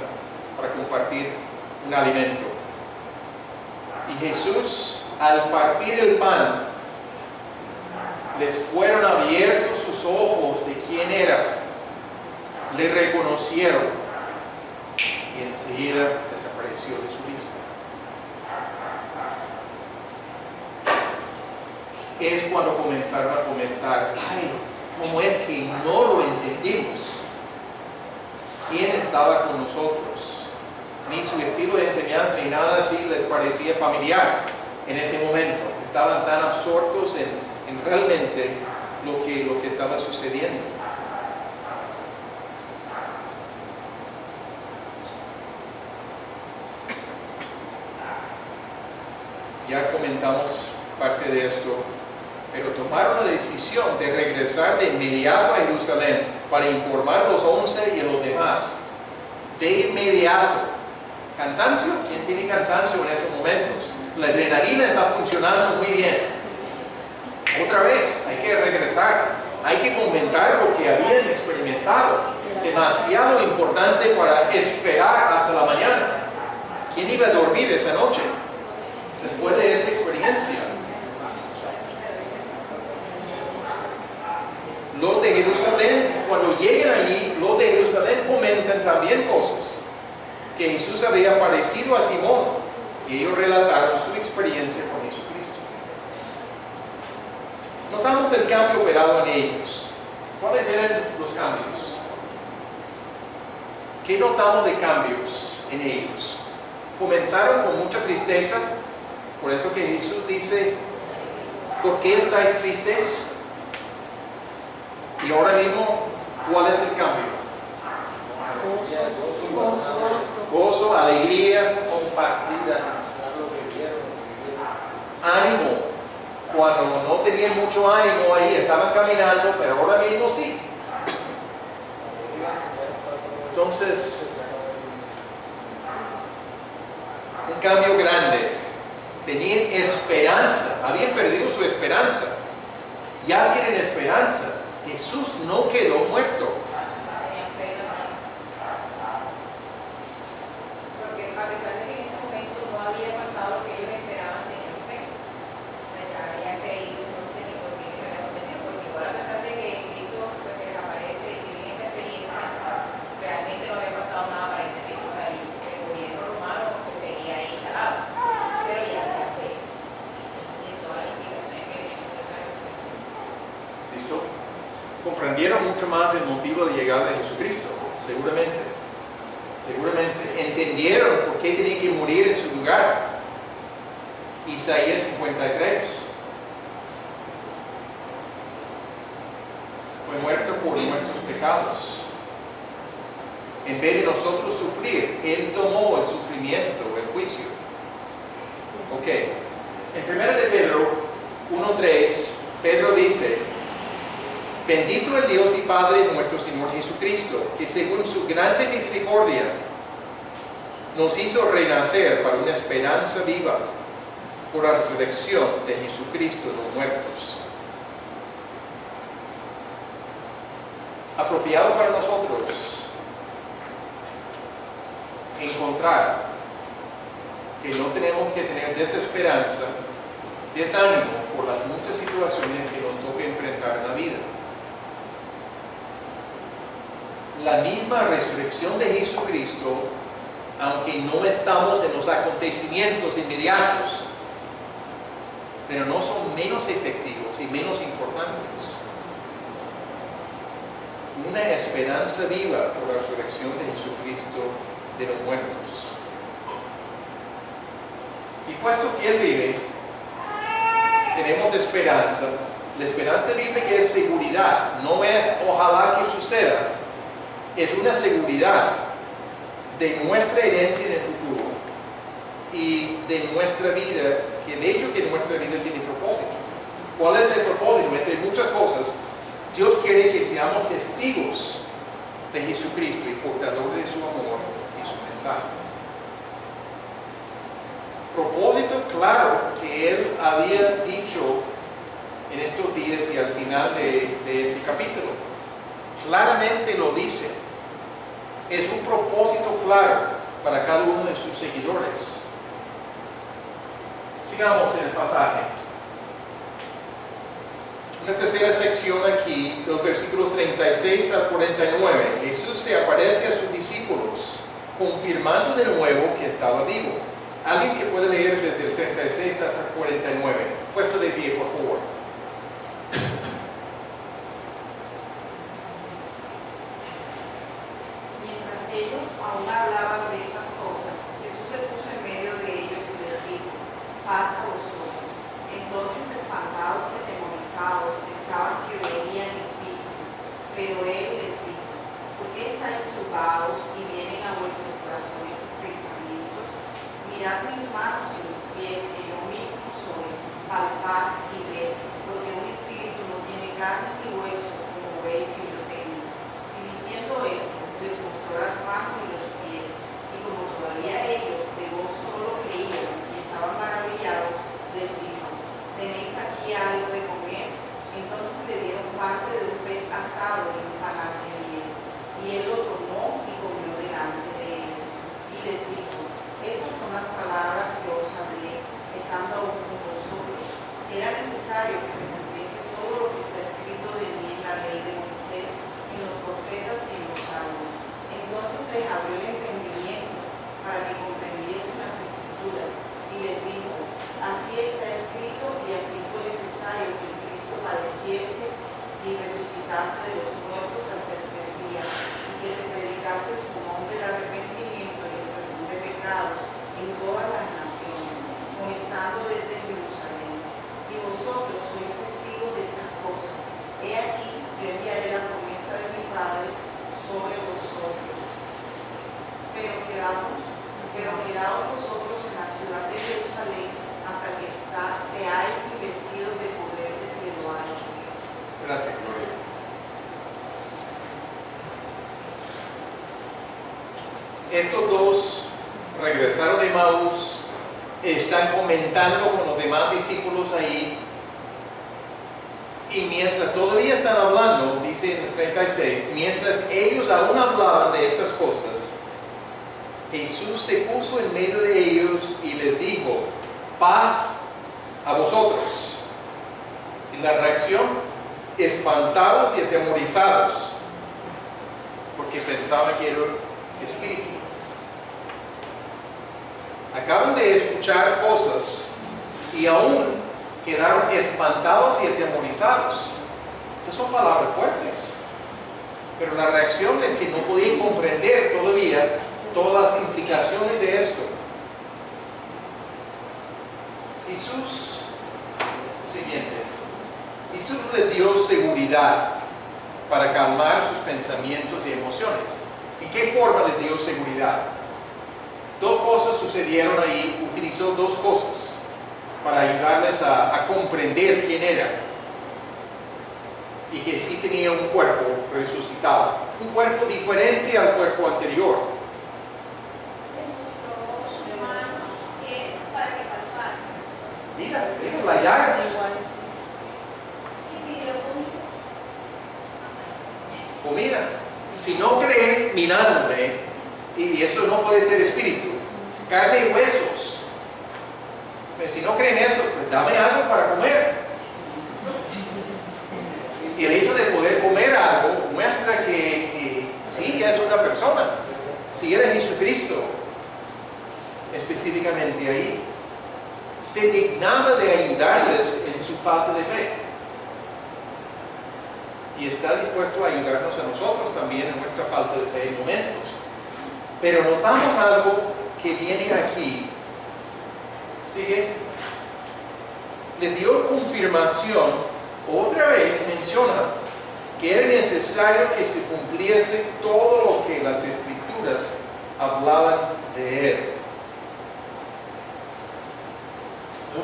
[SPEAKER 1] para compartir un alimento. Y Jesús, al partir el pan, les fueron abiertos sus ojos de quién era. Le reconocieron y enseguida desapareció de su vista. Es cuando comenzaron a comentar, ay, ¿cómo es que no lo entendimos? ¿Quién estaba con nosotros? Ni su estilo de enseñanza ni nada así les parecía familiar en ese momento. Estaban tan absortos en realmente lo que estaba sucediendo. Ya comentamos parte de esto, pero tomaron la decisión de regresar de inmediato a Jerusalén para informar a los 11 y a los demás. De inmediato. ¿Cansancio? ¿Quién tiene cansancio en esos momentos? La adrenalina está funcionando muy bien. que comentar lo que habían experimentado. Demasiado importante para esperar hasta la mañana. ¿Quién iba a dormir esa noche después de esa experiencia? Los de Jerusalén, cuando llegan allí, los de Jerusalén comentan también cosas. Que Jesús había aparecido a Simón y ellos relataron su experiencia con Jesucristo. Notamos el cambio operado en ellos. ¿Cuáles eran los cambios? ¿Qué notamos de cambios en ellos? Comenzaron con mucha tristeza, por eso que Jesús dice, ¿por qué estáis tristes? Y ahora mismo, ¿cuál es el cambio? Gozo, alegría,
[SPEAKER 10] compartida, lo que vieron.
[SPEAKER 1] ánimo. Cuando no tenían mucho ánimo ahí, estaban caminando, pero ahora mismo sí. Entonces, un cambio grande. Tenían esperanza, habían perdido su esperanza. Ya tienen esperanza. Jesús no quedó muerto.
[SPEAKER 2] Porque a pesar de que en ese momento no había pasado lo que ellos esperaban, tenían fe. O sea, ya habían creído, no sé ni por qué se habían convertido, porque igual a pesar de que Cristo pues, se les aparece y viven esta experiencia, realmente no había pasado nada aparentemente. O sea, el gobierno romano pues, seguía ahí instalado, pero ya había fe y en todas las indicaciones que venían de esa resurrección.
[SPEAKER 1] ¿Listo? Comprendieron mucho más el motivo de llegar de Jesucristo, seguramente. Seguramente entendieron por qué tenía que morir en su lugar. Isaías 53. Fue muerto por nuestros pecados. En vez de nosotros sufrir, Él tomó el sufrimiento, el juicio. Ok. En 1 de Pedro 1:3, Pedro dice, bendito el Dios y Padre de nuestro Señor Jesucristo, que según su grande misericordia nos hizo renacer para una esperanza viva por la resurrección de Jesucristo de los muertos. Apropiado para nosotros encontrar que no tenemos que tener desesperanza, desánimo por las muchas situaciones que nos toca enfrentar en la vida. La misma resurrección de Jesucristo, aunque no estamos en los acontecimientos inmediatos, pero no son menos efectivos y menos importantes. Una esperanza viva por la resurrección de Jesucristo de los muertos. Y puesto que Él vive, tenemos esperanza. La esperanza bíblica es seguridad, no es ojalá que suceda. Es una seguridad de nuestra herencia en el futuro y de nuestra vida, que el hecho que nuestra vida tiene propósito. ¿Cuál es el propósito? Entre muchas cosas, Dios quiere que seamos testigos de Jesucristo y portadores de su amor y su mensaje. Propósito claro que Él había dicho en estos días y al final de este capítulo. Claramente lo dice. Es un propósito claro para cada uno de sus seguidores. Sigamos en el pasaje. Una tercera sección aquí, los versículos 36 al 49. Jesús se aparece a sus discípulos, confirmando de nuevo que estaba vivo. Alguien que puede leer desde el 36 hasta el 49. Puesto de pie, por favor.
[SPEAKER 12] Mientras ellos aún hablaban de estas cosas, Jesús se puso en medio de ellos y les dijo, paz a vosotros. Entonces, espantados y atemorizados, pensaban que veían espíritu, pero Él les dijo, ¿por qué estáis turbados y vienen a vuestro corazón pensamientos? Mirad mis manos y mis pies, que yo mismo soy, palpad y ved, porque un espíritu no tiene carne ni hueso, como veis que yo tengo. Y diciendo esto, les mostró las manos y los pies, y como todavía ellos de vos solo creían y estaban maravillados, les dijo, ¿tenéis aquí algo de comer? Entonces le dieron parte de un pez necesario que se cumpliese todo lo que está escrito de mí en la ley de Moisés, en los profetas y en los salmos. Entonces les abrió el entendimiento para que comprendiesen las escrituras y les dijo: así está escrito y así fue necesario que el Cristo padeciese y resucitase de los muertos al tercer día, y que se predicase en su nombre el arrepentimiento y el perdón de pecados en todas las naciones, comenzando desde Jerusalén. Y vosotros sois testigos de estas cosas. He aquí, yo enviaré la promesa de mi Padre sobre vosotros. Pero quedaos vosotros en la ciudad de Jerusalén hasta que seáis investidos de poder desde lo alto.
[SPEAKER 1] Gracias, Gloria. Estos dos regresaron de Emaús, están comentando con los demás discípulos ahí, y mientras todavía están hablando, dice en el 36, mientras ellos aún hablaban de estas cosas, Jesús se puso en medio de ellos y les dijo: paz a vosotros. Y la reacción: espantados y atemorizados, porque pensaban que era espíritu. Acaban de escuchar cosas y aún quedaron espantados y atemorizados. Esas son palabras fuertes, pero la reacción es que no podían comprender todavía todas las implicaciones de esto. Jesús les dio seguridad para calmar sus pensamientos y emociones. ¿En qué forma les dio seguridad? Dos cosas sucedieron ahí. Utilizó dos cosas para ayudarles a comprender quién era, y que sí tenía un cuerpo resucitado, un cuerpo diferente al cuerpo anterior. Mira, es la llagas. Comida. Si no creen mirándome, y eso no puede ser espíritu, carne y huesos. Pero si no creen eso, pues dame algo para comer. Y el hecho de poder comer algo muestra que sí es una persona. Si eres Jesucristo, específicamente ahí, se dignaba de ayudarles en su falta de fe. Y está dispuesto a ayudarnos a nosotros también en nuestra falta de fe en momentos. Pero notamos algo que viene aquí. ¿Sigue? Le dio confirmación, otra vez menciona que era necesario que se cumpliese todo lo que las Escrituras hablaban de él.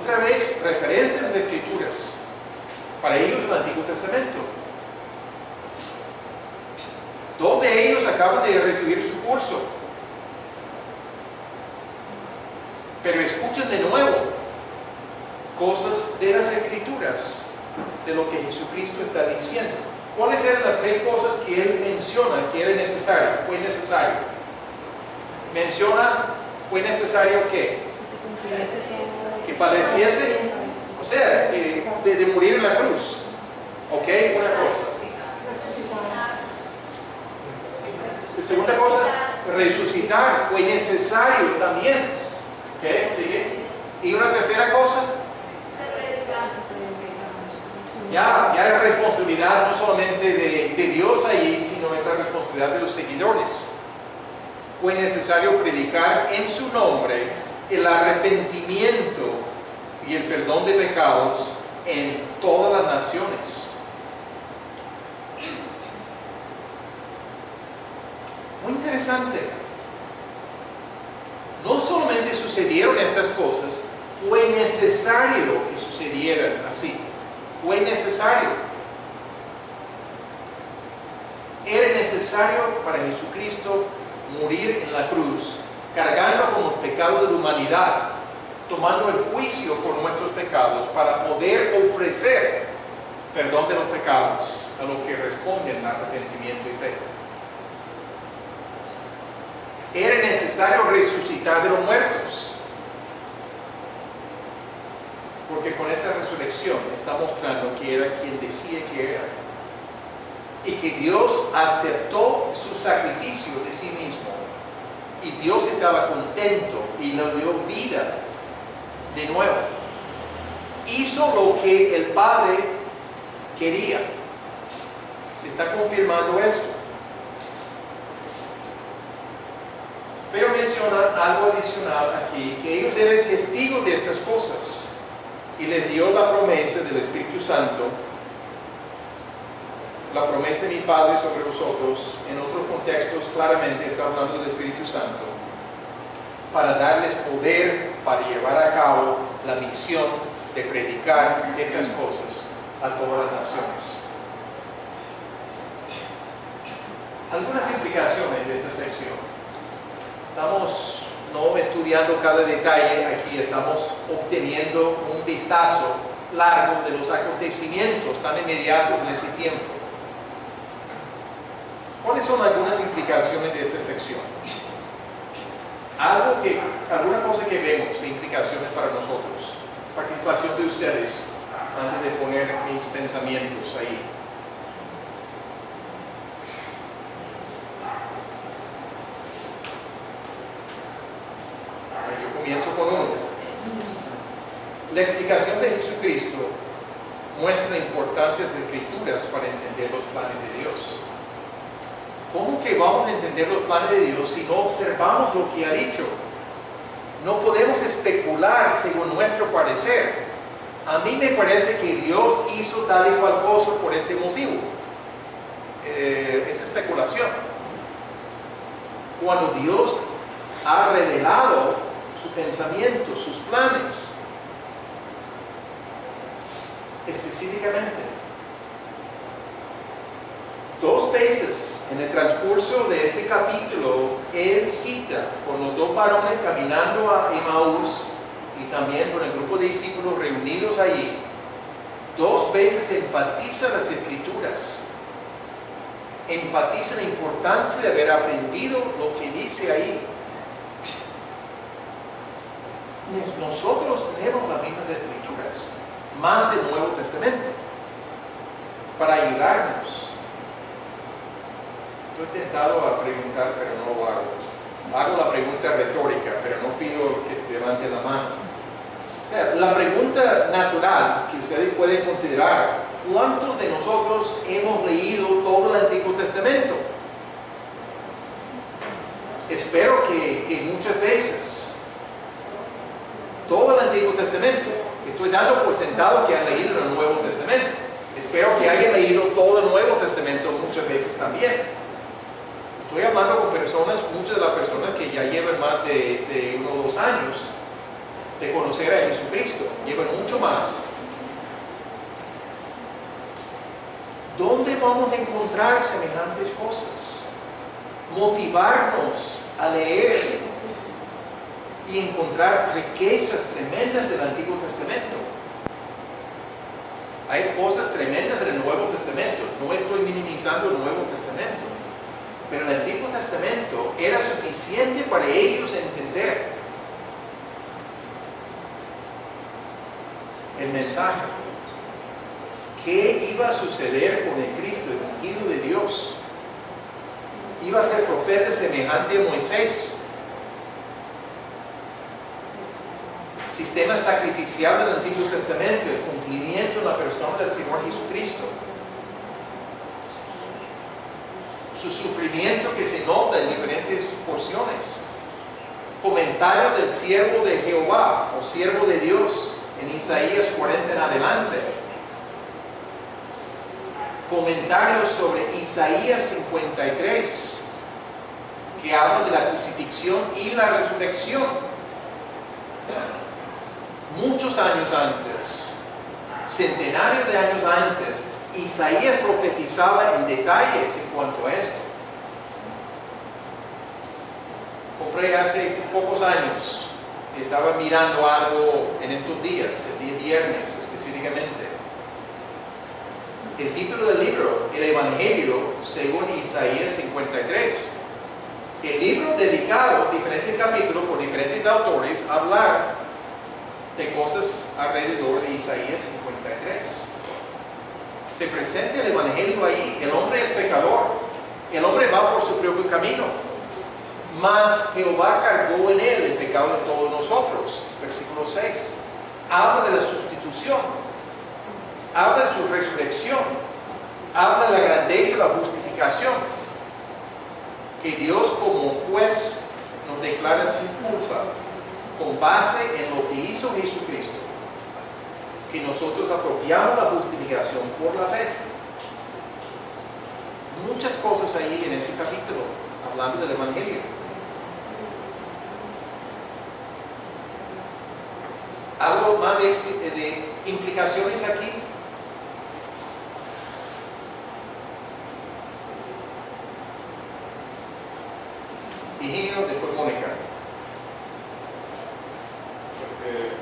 [SPEAKER 1] Otra vez, referencias de Escrituras para ellos en el Antiguo Testamento. Dos de ellos acaban de recibir su curso, pero escuchen de nuevo cosas de las Escrituras, de lo que Jesucristo está diciendo. ¿Cuáles eran las tres cosas que él menciona que era necesario? Fue necesario. Menciona, fue necesario ¿qué? Que padeciese, o sea, de morir en la cruz. ¿Ok? Una cosa. La segunda cosa, resucitar, fue necesario también. ¿Ok? ¿Sigue? Y una tercera cosa, ya es responsabilidad no solamente de Dios ahí, sino es la responsabilidad de los seguidores. Fue necesario predicar en su nombre el arrepentimiento y el perdón de pecados en todas las naciones. Muy interesante. No solamente sucedieron estas cosas, fue necesario que sucedieran así. Fue necesario. Era necesario para Jesucristo morir en la cruz, cargando con los pecados de la humanidad, tomando el juicio por nuestros pecados para poder ofrecer perdón de los pecados a los que responden al arrepentimiento y fe. Era necesario resucitar de los muertos. porque con esa resurrección está mostrando que era quien decía que era. Y que Dios aceptó su sacrificio de sí mismo. Y Dios estaba contento y le dio vida de nuevo. Hizo lo que el Padre quería. Se está confirmando esto. Pero menciona algo adicional aquí, que ellos eran testigos de estas cosas. Y les dio la promesa del Espíritu Santo, la promesa de mi Padre sobre vosotros. En otros contextos claramente está hablando del Espíritu Santo, para darles poder para llevar a cabo la misión de predicar estas cosas a todas las naciones. Algunas implicaciones de esta sección. Estamos no estudiando cada detalle aquí, estamos obteniendo un vistazo largo de los acontecimientos tan inmediatos en ese tiempo. ¿Cuáles son algunas implicaciones de esta sección? Alguna cosa que vemos de implicaciones para nosotros. Participación de ustedes antes de poner mis pensamientos ahí. Yo comienzo con uno. La explicación de Jesucristo muestra la importancia de las Escrituras para entender los planes de Dios. ¿Cómo que vamos a entender los planes de Dios si no observamos lo que ha dicho? No podemos especular según nuestro parecer. A mí me parece que Dios hizo tal y cual cosa por este motivo. Es especulación. Cuando Dios ha revelado su pensamiento, sus planes, específicamente, 2 veces en el transcurso de este capítulo, él cita con los 2 varones caminando a Emaús y también con el grupo de discípulos reunidos allí. 2 veces enfatiza las Escrituras, enfatiza la importancia de haber aprendido lo que dice ahí. Nosotros tenemos las mismas Escrituras, más el Nuevo Testamento, para ayudarnos. Estoy tentado a preguntar, pero no lo hago. Hago la pregunta retórica, pero no pido que se levante la mano. O sea, la pregunta natural que ustedes pueden considerar: ¿cuántos de nosotros hemos leído todo el Antiguo Testamento? Espero que muchas veces. Todo el Antiguo Testamento. Estoy dando por sentado que han leído el Nuevo Testamento. Espero que hayan leído todo el Nuevo Testamento muchas veces también. Estoy hablando con personas, muchas de las personas que ya llevan más de 1 o 2 años de conocer a Jesucristo, llevan mucho más. ¿Dónde vamos a encontrar semejantes cosas? Motivarnos a leer y encontrar riquezas tremendas del Antiguo Testamento. Hay cosas tremendas en el Nuevo Testamento. No estoy minimizando el Nuevo Testamento, pero el Antiguo Testamento era suficiente para ellos entender el mensaje. ¿Qué iba a suceder con el Cristo, el ungido de Dios? Iba a ser profeta semejante a Moisés. Sistema sacrificial del Antiguo Testamento, el cumplimiento de la persona del Señor Jesucristo. Su sufrimiento que se nota en diferentes porciones. Comentario del siervo de Jehová o siervo de Dios en Isaías 40 en adelante. Comentarios sobre Isaías 53 que hablan de la crucifixión y la resurrección. Muchos años antes, centenarios de años antes, Isaías profetizaba en detalles en cuanto a esto. Compré hace pocos años, estaba mirando algo en estos días, el día viernes específicamente. El título del libro, El Evangelio según Isaías 53. El libro dedicado, diferentes capítulos por diferentes autores, a hablar de cosas alrededor de Isaías 53. Se presenta el Evangelio ahí. El hombre es pecador. El hombre va por su propio camino. Mas Jehová cargó en él el pecado de todos nosotros. Versículo 6. Habla de la sustitución. Habla de su resurrección. Habla de la grandeza de la justificación. Que Dios como juez nos declara sin culpa con base en lo que hizo Jesucristo. Que nosotros apropiamos la justificación por la fe. Muchas cosas ahí en ese capítulo, hablando del Evangelio. ¿Algo más de implicaciones aquí? Higinio, después Mónica.
[SPEAKER 13] Porque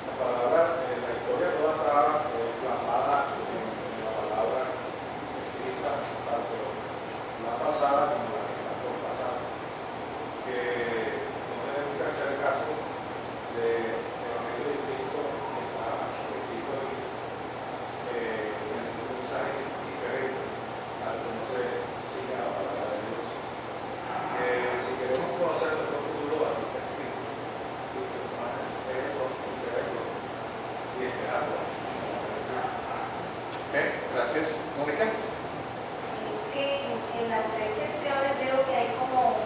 [SPEAKER 13] la palabra, la historia toda está plasmada en la palabra escrita, tanto la pasada como la pasada, que no tenemos que hacer caso del Evangelio de Cristo que está escrito aquí, en un mensaje diferente al que no se sigue la palabra de Dios. Si queremos conocer nuestro futuro, aquí está escrito.
[SPEAKER 1] Gracias, Mónica.
[SPEAKER 4] Es que en las tres secciones veo que hay como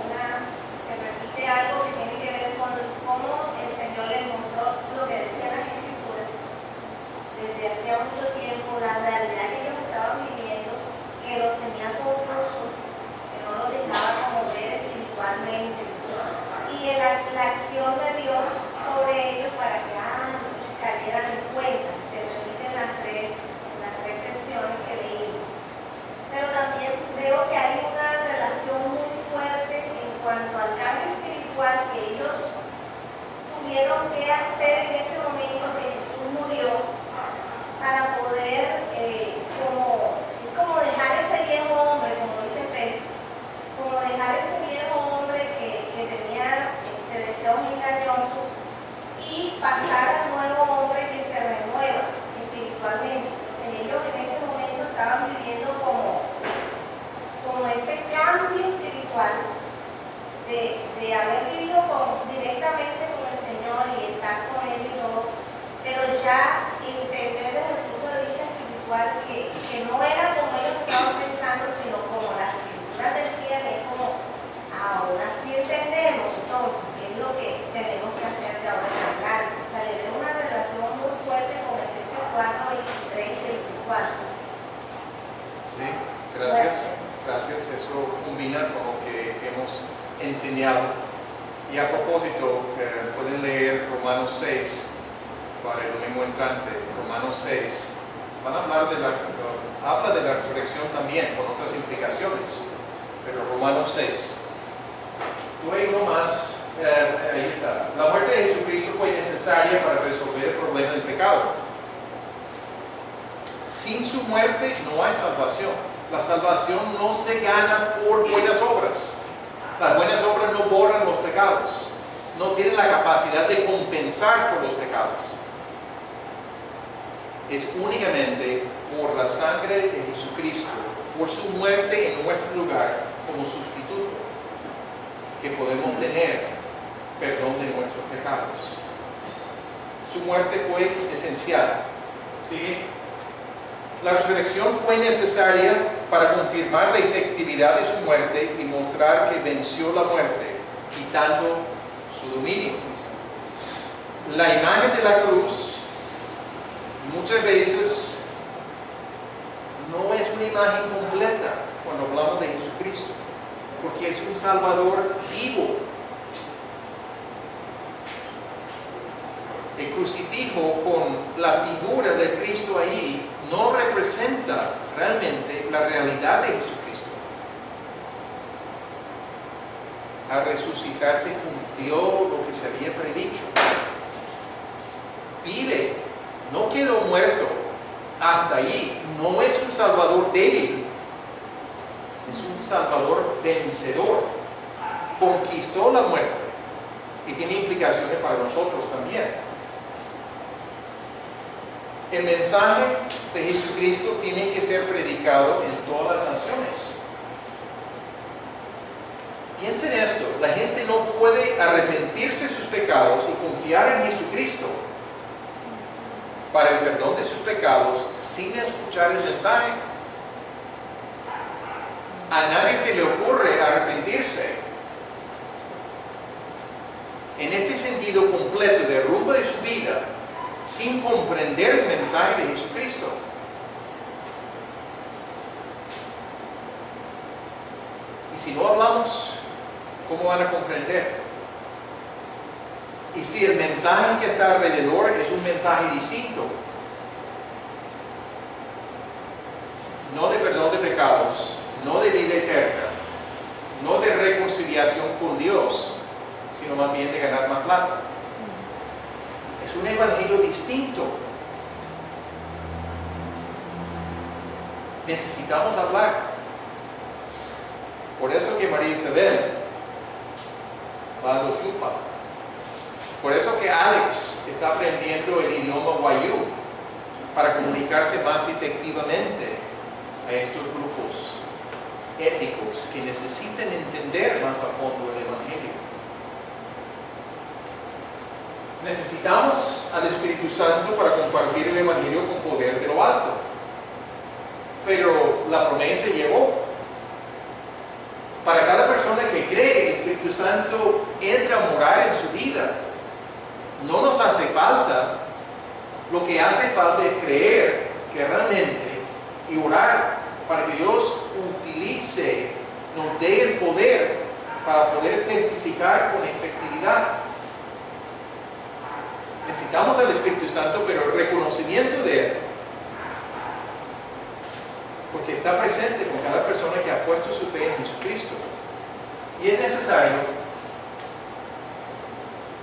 [SPEAKER 4] se repite algo que tiene que ver con cómo el Señor les mostró lo que decían las Escrituras desde hacía mucho tiempo, la realidad que ellos estaban viviendo, que los tenía confusos, que no los dejaba como ver espiritualmente, y en la acción de Dios sobre ellos para que cayeran en cuenta. Se repiten las tres secciones que leímos. Pero también veo que hay una relación muy fuerte en cuanto al cambio espiritual que ellos tuvieron que hacer en ese momento que Jesús murió para poder, es como dejar ese viejo hombre, como dice Efesios, como dejar ese viejo hombre que tenía deseos engañosos y pasar al nuevo hombre que se renueva espiritualmente. Entonces ellos en ese momento estaban viviendo como ese cambio espiritual de haber vivido directamente con el Señor y estar con Él y todo, pero ya entender desde el punto de vista espiritual que no era como ellos estaban pensando, sino como las Escrituras decían, es como ahora sí entendemos entonces qué es lo que tenemos que hacer de ahora en adelante. O sea, le veo una relación muy fuerte con Efesios 4, 23 y 24.
[SPEAKER 1] Sí, gracias. Gracias. Eso combina con lo que hemos enseñado. Y a propósito, pueden leer Romanos 6 para el domingo entrante. Romanos 6. Van a hablar habla de la resurrección también, con otras implicaciones. Pero Romanos 6. Luego más, ahí está. La muerte de Jesucristo fue necesaria para resolver el problema del pecado. Sin su muerte no hay salvación. La salvación no se gana por buenas obras. Las buenas obras no borran los pecados. No tienen la capacidad de compensar por los pecados. Es únicamente por la sangre de Jesucristo, por su muerte en nuestro lugar como sustituto, que podemos tener perdón de nuestros pecados. Su muerte fue esencial. ¿Sigue? La resurrección fue necesaria para confirmar la efectividad de su muerte y mostrar que venció la muerte, quitando su dominio. La imagen de la cruz muchas veces no es una imagen completa cuando hablamos de Jesucristo, porque es un Salvador vivo. El crucifijo con la figura de Cristo ahí no representa realmente la realidad de Jesucristo. Al resucitarse cumplió lo que se había predicho. Vive, no quedó muerto hasta allí. No es un Salvador débil, es un Salvador vencedor. Conquistó la muerte y tiene implicaciones para nosotros también. El mensaje de Jesucristo tiene que ser predicado en todas las naciones. Piensen esto, la gente no puede arrepentirse de sus pecados y confiar en Jesucristo para el perdón de sus pecados sin escuchar el mensaje. A nadie se le ocurre arrepentirse. En este sentido completo, derrumba de su vida sin comprender el mensaje de Jesucristo. Y si no hablamos, ¿cómo van a comprender? Y si el mensaje que está alrededor es un mensaje distinto, no de perdón de pecados, no de vida eterna, no de reconciliación con Dios, sino más bien de ganar más plata. Es un evangelio distinto. Necesitamos hablar. Por eso que María Isabel va a los Yupa. Por eso que Alex está aprendiendo el idioma Wayuu para comunicarse más efectivamente a estos grupos étnicos que necesitan entender más a fondo el evangelio. Necesitamos al Espíritu Santo para compartir el evangelio con poder de lo alto. Pero la promesa llegó. Para cada persona que cree, el Espíritu Santo entra a morar en su vida. No nos hace falta. Lo que hace falta es creer que realmente y orar para que Dios utilice, nos dé el poder para poder testificar con efectividad. Necesitamos al Espíritu Santo, pero el reconocimiento de Él, porque está presente con cada persona que ha puesto su fe en Jesucristo. Y es necesario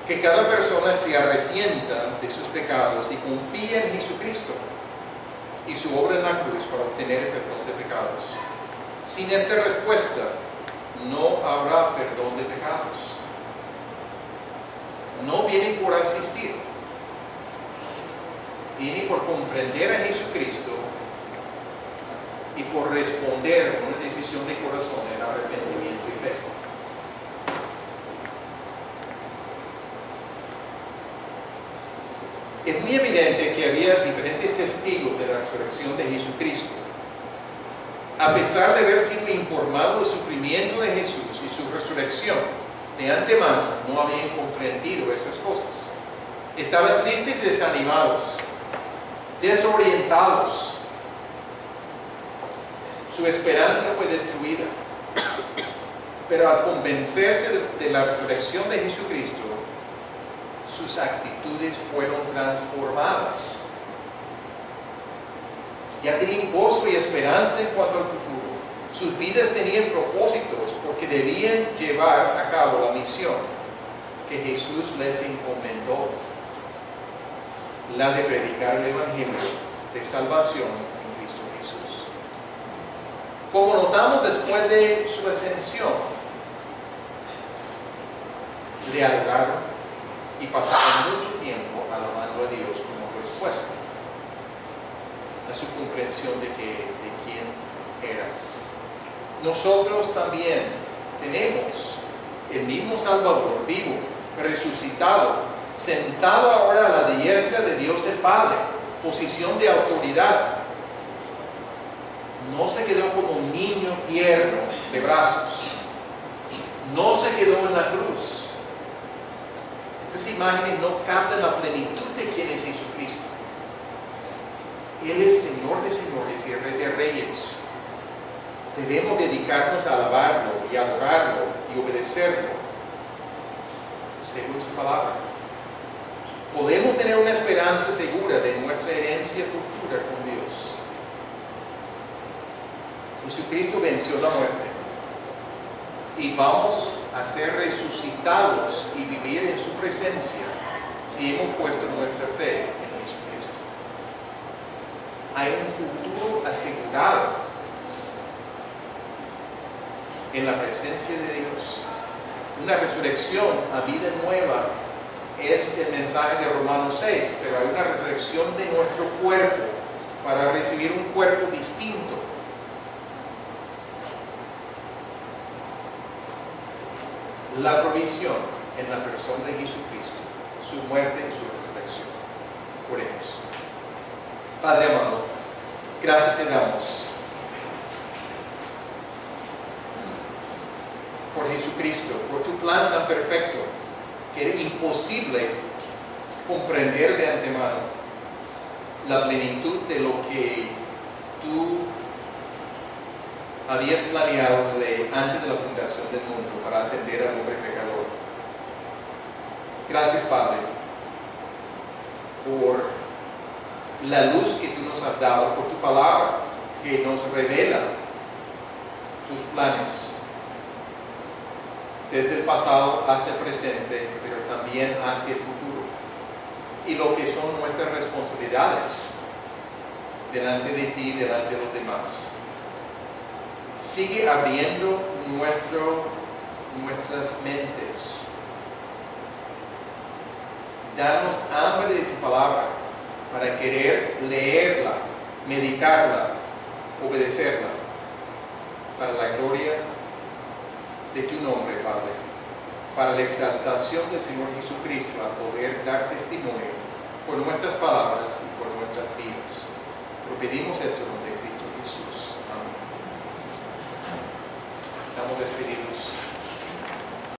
[SPEAKER 1] que cada persona se arrepienta de sus pecados y confíe en Jesucristo y su obra en la cruz para obtener el perdón de pecados. Sin esta respuesta, no habrá perdón de pecados. No viene por asistir, viene por comprender a Jesucristo y por responder con una decisión de corazón en arrepentimiento y fe. Es muy evidente que había diferentes testigos de la resurrección de Jesucristo. A pesar de haber sido informado del sufrimiento de Jesús y su resurrección, de antemano no habían comprendido esas cosas. Estaban tristes y desanimados, desorientados. Su esperanza fue destruida. Pero al convencerse de la resurrección de Jesucristo, sus actitudes fueron transformadas. Ya tenían gozo y esperanza en cuanto al futuro. Sus vidas tenían propósitos porque debían llevar a cabo la misión que Jesús les encomendó, la de predicar el evangelio de salvación en Cristo Jesús. Como notamos después de su ascensión, le adoraron y pasaron mucho tiempo alabando a Dios como respuesta a su comprensión de quién era. Nosotros también tenemos el mismo Salvador vivo, resucitado, sentado ahora a la diestra de Dios el Padre, posición de autoridad. No se quedó como un niño tierno de brazos, no se quedó en la cruz. Estas imágenes no captan la plenitud de quién es Jesucristo. Él es Señor de señores y Rey de reyes. Debemos dedicarnos a alabarlo y adorarlo y obedecerlo según su palabra. Podemos tener una esperanza segura de nuestra herencia futura con Dios. Jesucristo venció la muerte y vamos a ser resucitados y vivir en su presencia si hemos puesto nuestra fe en Jesucristo. Hay un futuro asegurado en la presencia de Dios. una resurrección a vida nueva es el mensaje de Romanos 6, pero hay una resurrección de nuestro cuerpo para recibir un cuerpo distinto. La provisión en la persona de Jesucristo, su muerte y su resurrección. Oremos. Padre amado, gracias te damos por Jesucristo, por tu plan tan perfecto, que era imposible comprender de antemano la plenitud de lo que tú habías planeado antes de la fundación del mundo para atender al hombre pecador. Gracias, Padre, por la luz que tú nos has dado, por tu palabra que nos revela tus planes desde el pasado hasta el presente, pero también hacia el futuro, y lo que son nuestras responsabilidades delante de ti y delante de los demás. Sigue abriendo nuestras mentes. Danos hambre de tu palabra para querer leerla, meditarla, obedecerla, para la gloria de tu nombre, Padre, para la exaltación del Señor Jesucristo, a poder dar testimonio por nuestras palabras y por nuestras vidas. Lo pedimos esto en nombre de Cristo Jesús. Amén. Estamos despedidos.